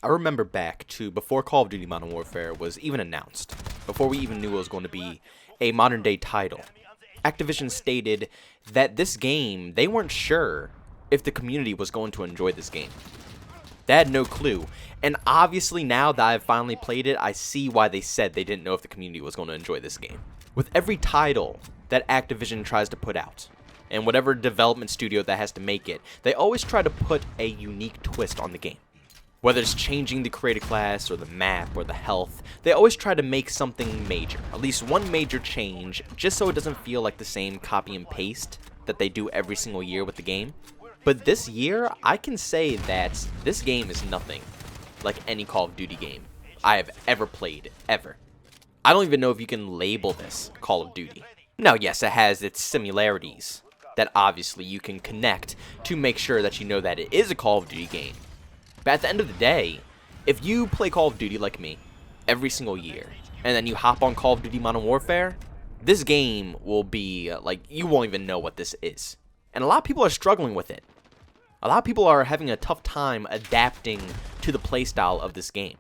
I remember back to before Call of Duty Modern Warfare was even announced, before we even knew it was going to be a modern day title. Activision stated that this game, they weren't sure if the community was going to enjoy this game. They had no clue. And obviously now that I've finally played it, I see why they said they didn't know if the community was going to enjoy this game. With every title that Activision tries to put out, and whatever development studio that has to make it, they always try to put a unique twist on the game. Whether it's changing the creator class, or the map, or the health, they always try to make something major. At least one major change, just so it doesn't feel like the same copy and paste that they do every single year with the game. But this year, I can say that this game is nothing like any Call of Duty game I have ever played, ever. I don't even know if you can label this Call of Duty. Now, yes, it has its similarities that obviously you can connect to make sure that you know that it is a Call of Duty game. But at the end of the day, if you play Call of Duty like me every single year, and then you hop on Call of Duty Modern Warfare, this game will be like, you won't even know what this is. And a lot of people are struggling with it. A lot of people are having a tough time adapting to the playstyle of this game.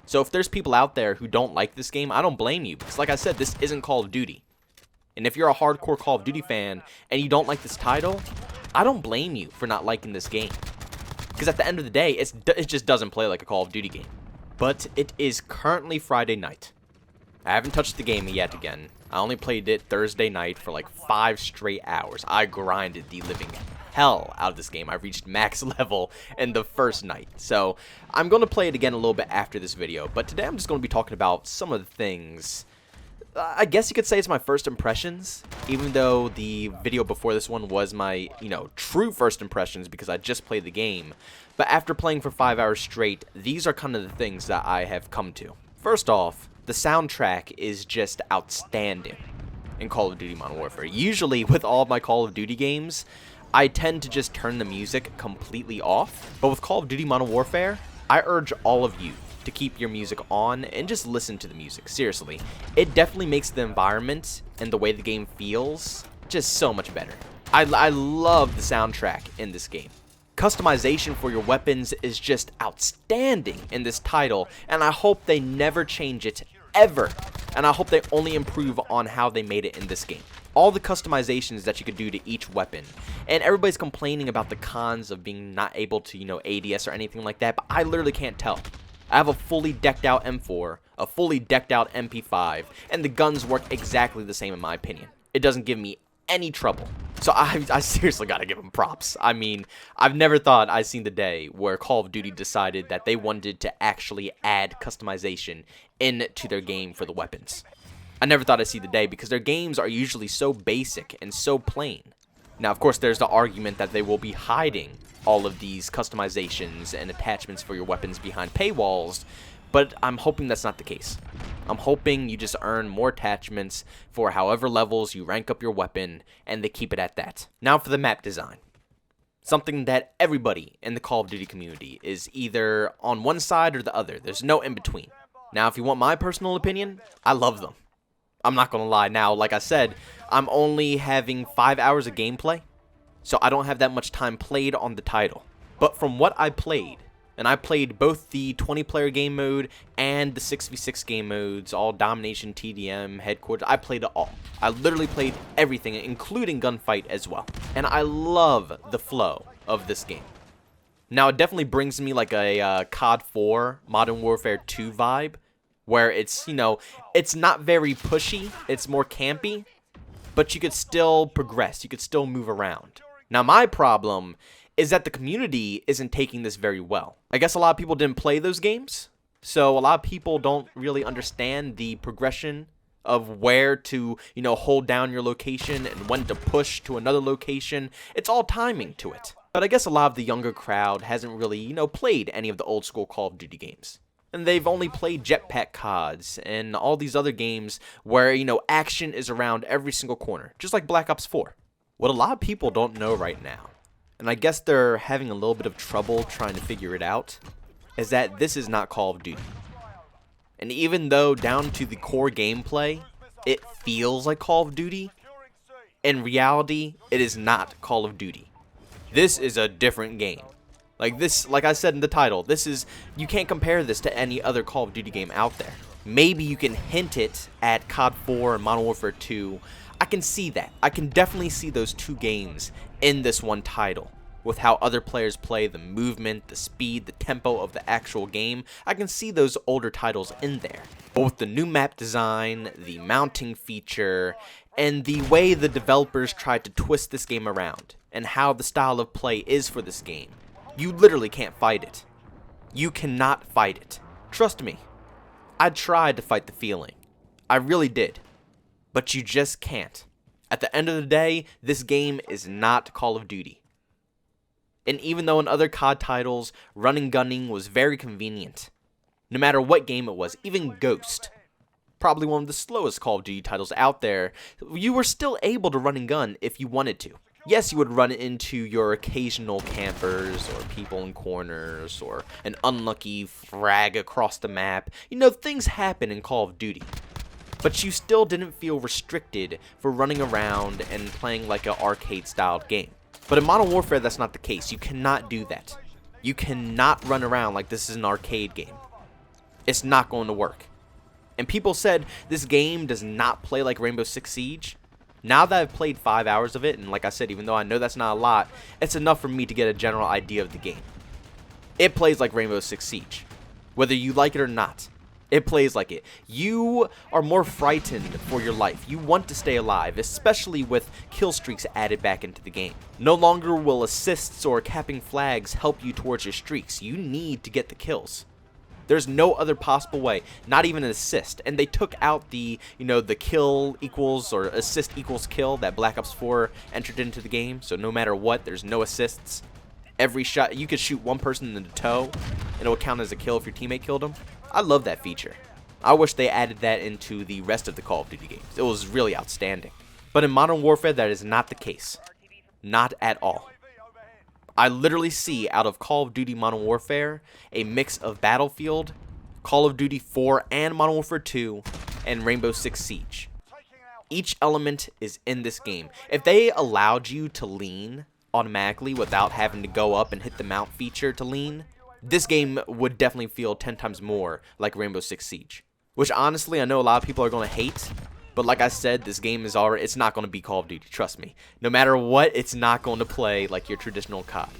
So if there's people out there who don't like this game, I don't blame you, because like I said, this isn't Call of Duty. And if you're a hardcore Call of Duty fan and you don't like this title, I don't blame you for not liking this game. Because at the end of the day, it just doesn't play like a Call of Duty game. But it is currently Friday night. I haven't touched the game yet again. I only played it Thursday night for like 5 straight hours. I grinded the living hell out of this game. I reached max level in the first night. So I'm going to play it again a little bit after this video. But today I'm just going to be talking about some of the things. I guess you could say it's my first impressions, even though the video before this one was my, true first impressions because I just played the game. But after playing for 5 hours straight, these are kind of the things that I have come to. First off, the soundtrack is just outstanding in Call of Duty Modern Warfare. Usually with all of my Call of Duty games, I tend to just turn the music completely off. But with Call of Duty Modern Warfare, I urge all of you to keep your music on and just listen to the music. Seriously, it definitely makes the environment and the way the game feels just so much better. I love the soundtrack in this game. Customization for your weapons is just outstanding in this title, and I hope they never change it ever, and I hope they only improve on how they made it in this game. All the customizations that you could do to each weapon, and everybody's complaining about the cons of being not able to, ADS or anything like that, but I literally can't tell. I have a fully decked out M4, a fully decked out MP5, and the guns work exactly the same in my opinion. It doesn't give me any trouble. So I seriously gotta give them props. I mean, I've never thought I'd seen the day where Call of Duty decided that they wanted to actually add customization into their game for the weapons. I never thought I'd see the day because their games are usually so basic and so plain. Now, of course, there's the argument that they will be hiding all of these customizations and attachments for your weapons behind paywalls, but I'm hoping that's not the case. I'm hoping you just earn more attachments for however levels you rank up your weapon, and they keep it at that. Now for the map design. Something that everybody in the Call of Duty community is either on one side or the other. There's no in between. Now, if you want my personal opinion, I love them. I'm not going to lie. Now, like I said, I'm only having 5 hours of gameplay, so I don't have that much time played on the title. But from what I played, and I played both the 20-player game mode and the 6v6 game modes, all domination, TDM, headquarters. I played it all. I literally played everything, including gunfight as well. And I love the flow of this game. Now, it definitely brings me like a COD 4, Modern Warfare 2 vibe, where it's, it's not very pushy, it's more campy, but you could still progress, you could still move around. Now, my problem is that the community isn't taking this very well. I guess a lot of people didn't play those games, so a lot of people don't really understand the progression of where to, hold down your location and when to push to another location. It's all timing to it. But I guess a lot of the younger crowd hasn't really, played any of the old school Call of Duty games. And they've only played jetpack CODs and all these other games where, action is around every single corner, just like Black Ops 4. What a lot of people don't know right now, and I guess they're having a little bit of trouble trying to figure it out, is that this is not Call of Duty. And even though down to the core gameplay, it feels like Call of Duty, in reality, it is not Call of Duty. This is a different game. Like this, like I said in the title, you can't compare this to any other Call of Duty game out there. Maybe you can hint it at COD 4 and Modern Warfare 2. I can see that. I can definitely see those two games in this one title. With how other players play, the movement, the speed, the tempo of the actual game, I can see those older titles in there. But with the new map design, the mounting feature, and the way the developers tried to twist this game around, and how the style of play is for this game, you literally can't fight it. You cannot fight it. Trust me. I tried to fight the feeling. I really did. But you just can't. At the end of the day, this game is not Call of Duty. And even though in other COD titles, running gunning was very convenient, no matter what game it was, even Ghost, probably one of the slowest Call of Duty titles out there, you were still able to run and gun if you wanted to. Yes, you would run into your occasional campers or people in corners or an unlucky frag across the map. You know, things happen in Call of Duty. But you still didn't feel restricted for running around and playing like an arcade-styled game. But in Modern Warfare, that's not the case. You cannot do that. You cannot run around like this is an arcade game. It's not going to work. And people said this game does not play like Rainbow Six Siege. Now that I've played 5 hours of it, and like I said, even though I know that's not a lot, it's enough for me to get a general idea of the game. It plays like Rainbow Six Siege. Whether you like it or not, it plays like it. You are more frightened for your life. You want to stay alive, especially with kill streaks added back into the game. No longer will assists or capping flags help you towards your streaks. You need to get the kills. There's no other possible way, not even an assist. And they took out the, the kill equals or assist equals kill that Black Ops 4 entered into the game. So no matter what, there's no assists. Every shot, you could shoot one person in the toe, and it will count as a kill if your teammate killed him. I love that feature. I wish they added that into the rest of the Call of Duty games. It was really outstanding. But in Modern Warfare, that is not the case. Not at all. I literally see out of Call of Duty Modern Warfare a mix of Battlefield, Call of Duty 4 and Modern Warfare 2, and Rainbow Six Siege. Each element is in this game. If they allowed you to lean automatically without having to go up and hit the mount feature to lean, this game would definitely feel 10 times more like Rainbow Six Siege. Which honestly, I know a lot of people are going to hate. But like I said, this game is already, it's not going to be Call of Duty, trust me. No matter what, it's not going to play like your traditional COD.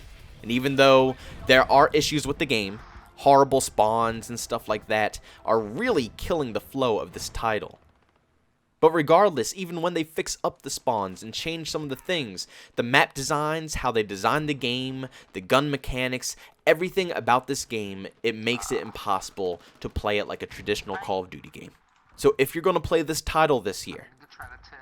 And even though there are issues with the game, horrible spawns and stuff like that are really killing the flow of this title. But regardless, even when they fix up the spawns and change some of the things, the map designs, how they design the game, the gun mechanics, everything about this game, it makes it impossible to play it like a traditional Call of Duty game. So if you're going to play this title this year,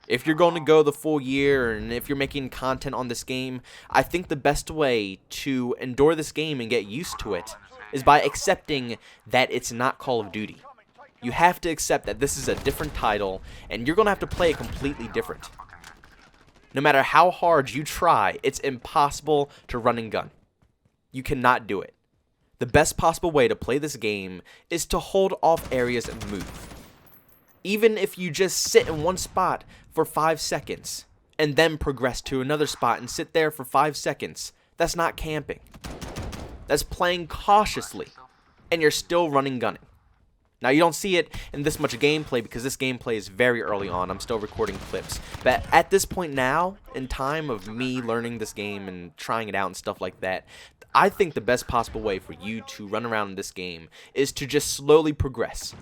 if you're going to go the full year, and if you're making content on this game, I think the best way to endure this game and get used to it is by accepting that it's not Call of Duty. You have to accept that this is a different title, and you're going to have to play it completely different. No matter how hard you try, it's impossible to run and gun. You cannot do it. The best possible way to play this game is to hold off areas and move. Even if you just sit in one spot for 5 seconds and then progress to another spot and sit there for 5 seconds, that's not camping. That's playing cautiously, and you're still running gunning. Now, you don't see it in this much gameplay because this gameplay is very early on. I'm still recording clips. But at this point now, in time of me learning this game and trying it out and stuff like that, I think the best possible way for you to run around in this game is to just slowly progress.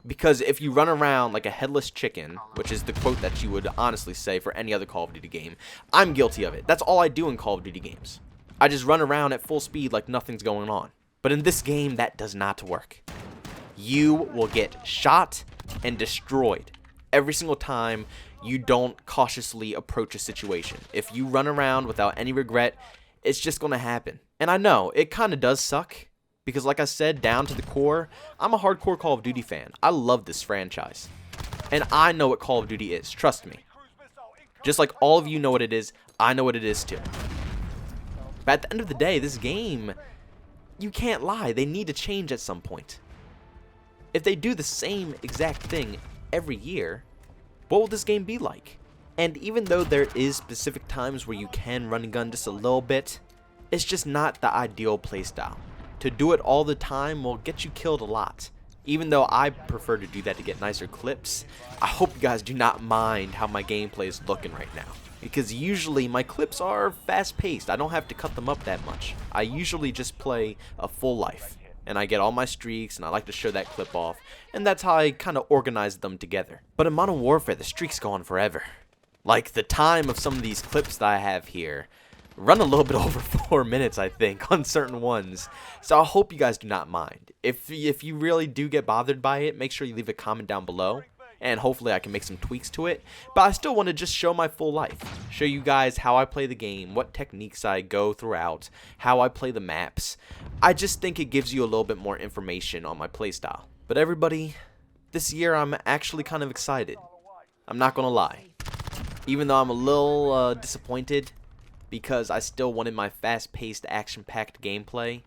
Because if you run around like a headless chicken, which is the quote that you would honestly say for any other Call of Duty game, I'm guilty of it. That's all I do in Call of Duty games. I just run around at full speed like nothing's going on. But in this game, that does not work. You will get shot and destroyed every single time you don't cautiously approach a situation. If you run around without any regret, it's just going to happen. And I know, it kind of does suck. Because like I said, down to the core, I'm a hardcore Call of Duty fan. I love this franchise. And I know what Call of Duty is, trust me. Just like all of you know what it is, I know what it is too. But at the end of the day, this game, you can't lie, they need to change at some point. If they do the same exact thing every year, what will this game be like? And even though there is specific times where you can run and gun just a little bit, it's just not the ideal playstyle. To do it all the time will get you killed a lot. Even though I prefer to do that to get nicer clips, I hope you guys do not mind how my gameplay is looking right now. Because usually my clips are fast paced, I don't have to cut them up that much. I usually just play a full life, and I get all my streaks, and I like to show that clip off, and that's how I kind of organize them together. But in Modern Warfare, the streaks go on forever. Like, the time of some of these clips that I have here run a little bit over 4 minutes, I think, on certain ones. So I hope you guys do not mind. If you really do get bothered by it, make sure you leave a comment down below, and hopefully I can make some tweaks to it. But I still want to just show my full life. Show you guys how I play the game, what techniques I go throughout, how I play the maps. I just think it gives you a little bit more information on my playstyle. But everybody, this year I'm actually kind of excited. I'm not gonna lie. Even though I'm a little disappointed because I still wanted my fast-paced, action-packed gameplay.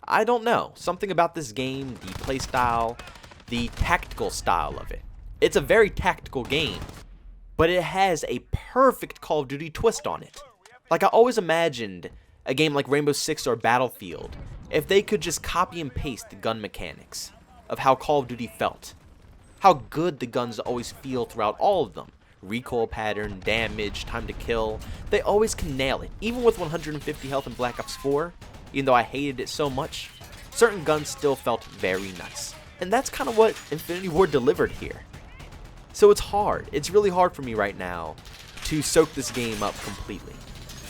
I don't know. Something about this game, the playstyle, the tactical style of it. It's a very tactical game, but it has a perfect Call of Duty twist on it. Like, I always imagined a game like Rainbow Six or Battlefield if they could just copy and paste the gun mechanics of how Call of Duty felt. How good the guns always feel throughout all of them. Recoil pattern, damage, time to kill. They always can nail it. Even with 150 health in Black Ops 4, even though I hated it so much, certain guns still felt very nice. And that's kind of what Infinity Ward delivered here. So it's hard. It's really hard for me right now to soak this game up completely.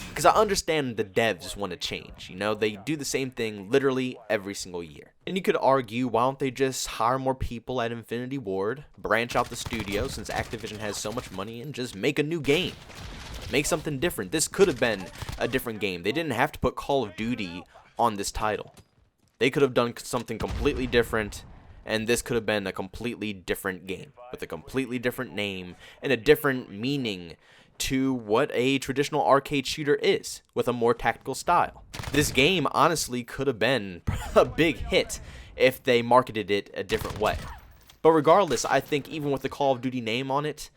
Because I understand the devs want to change. You know, they do the same thing literally every single year. And you could argue, why don't they just hire more people at Infinity Ward, branch out the studio since Activision has so much money, and just make a new game. Make something different. This could have been a different game. They didn't have to put Call of Duty on this title. They could have done something completely different, and this could have been a completely different game with a completely different name and a different meaning to what a traditional arcade shooter is, with a more tactical style. This game honestly could have been a big hit if they marketed it a different way. But regardless, I think even with the Call of Duty name on it,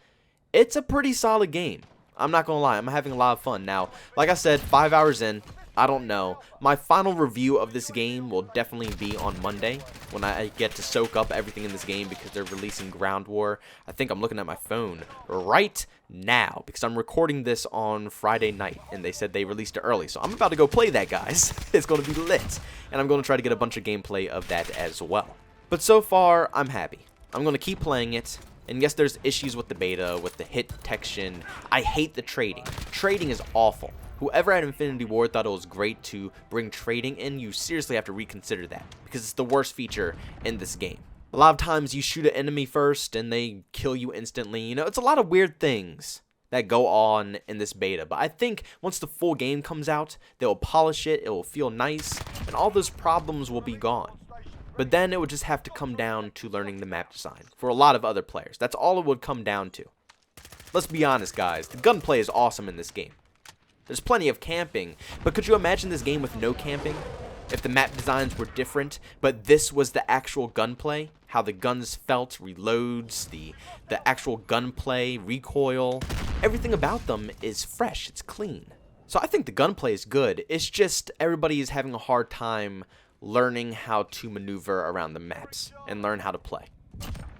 it's a pretty solid game. I'm not gonna lie, I'm having a lot of fun. Now, like I said, 5 hours in, I don't know. My final review of this game will definitely be on Monday, when I get to soak up everything in this game because they're releasing Ground War. I think I'm looking at my phone right now because I'm recording this on Friday night, and they said they released it early. So I'm about to go play that, guys. It's going to be lit, and I'm going to try to get a bunch of gameplay of that as well. But so far, I'm happy. I'm going to keep playing it. And yes, there's issues with the beta, with the hit detection. I hate the trading. Trading is awful. Whoever at Infinity Ward thought it was great to bring trading in, you seriously have to reconsider that, because it's the worst feature in this game. A lot of times you shoot an enemy first and they kill you instantly. You know, it's a lot of weird things that go on in this beta. But I think once the full game comes out, they'll polish it, it will feel nice, and all those problems will be gone. But then it would just have to come down to learning the map design for a lot of other players. That's all it would come down to. Let's be honest, guys. The gunplay is awesome in this game. There's plenty of camping, but could you imagine this game with no camping? If the map designs were different, but this was the actual gunplay, how the guns felt, reloads, the actual gunplay, recoil, everything about them is fresh, it's clean. So I think the gunplay is good. It's just everybody is having a hard time learning how to maneuver around the maps and learn how to play.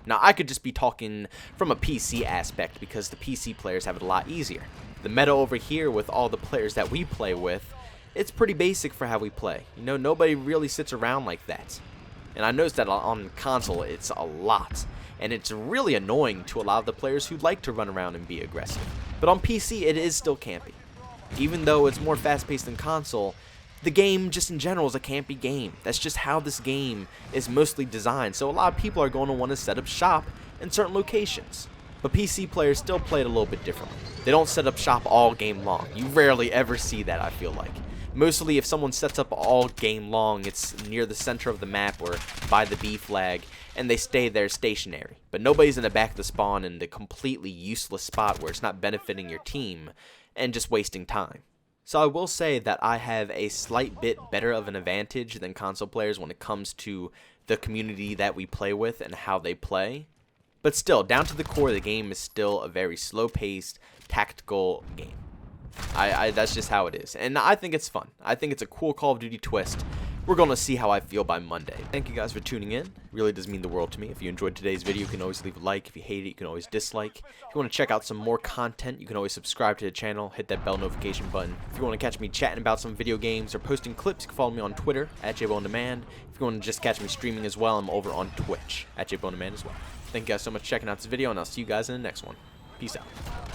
Now, I could just be talking from a PC aspect because the PC players have it a lot easier. The meta over here with all the players that we play with, it's pretty basic for how we play. You know, nobody really sits around like that. And I noticed that on console, it's a lot. And it's really annoying to a lot of the players who like to run around and be aggressive. But on PC, it is still campy. Even though it's more fast-paced than console, the game just in general is a campy game. That's just how this game is mostly designed. So a lot of people are going to want to set up shop in certain locations. But PC players still play it a little bit differently. They don't set up shop all game long. You rarely ever see that, I feel like. Mostly if someone sets up all game long, it's near the center of the map or by the B flag, and they stay there stationary. But nobody's in the back of the spawn in the completely useless spot where it's not benefiting your team and just wasting time. So I will say that I have a slight bit better of an advantage than console players when it comes to the community that we play with and how they play. But still, down to the core, the game is still a very slow-paced, tactical game. That's just how it is. And I think it's fun. I think it's a cool Call of Duty twist. We're going to see how I feel by Monday. Thank you guys for tuning in. It really does mean the world to me. If you enjoyed today's video, you can always leave a like. If you hate it, you can always dislike. If you want to check out some more content, you can always subscribe to the channel. Hit that bell notification button. If you want to catch me chatting about some video games or posting clips, you can follow me on Twitter at JbowenDaMan. If you want to just catch me streaming as well, I'm over on Twitch at JbowenDaMan as well. Thank you guys so much for checking out this video, and I'll see you guys in the next one. Peace out.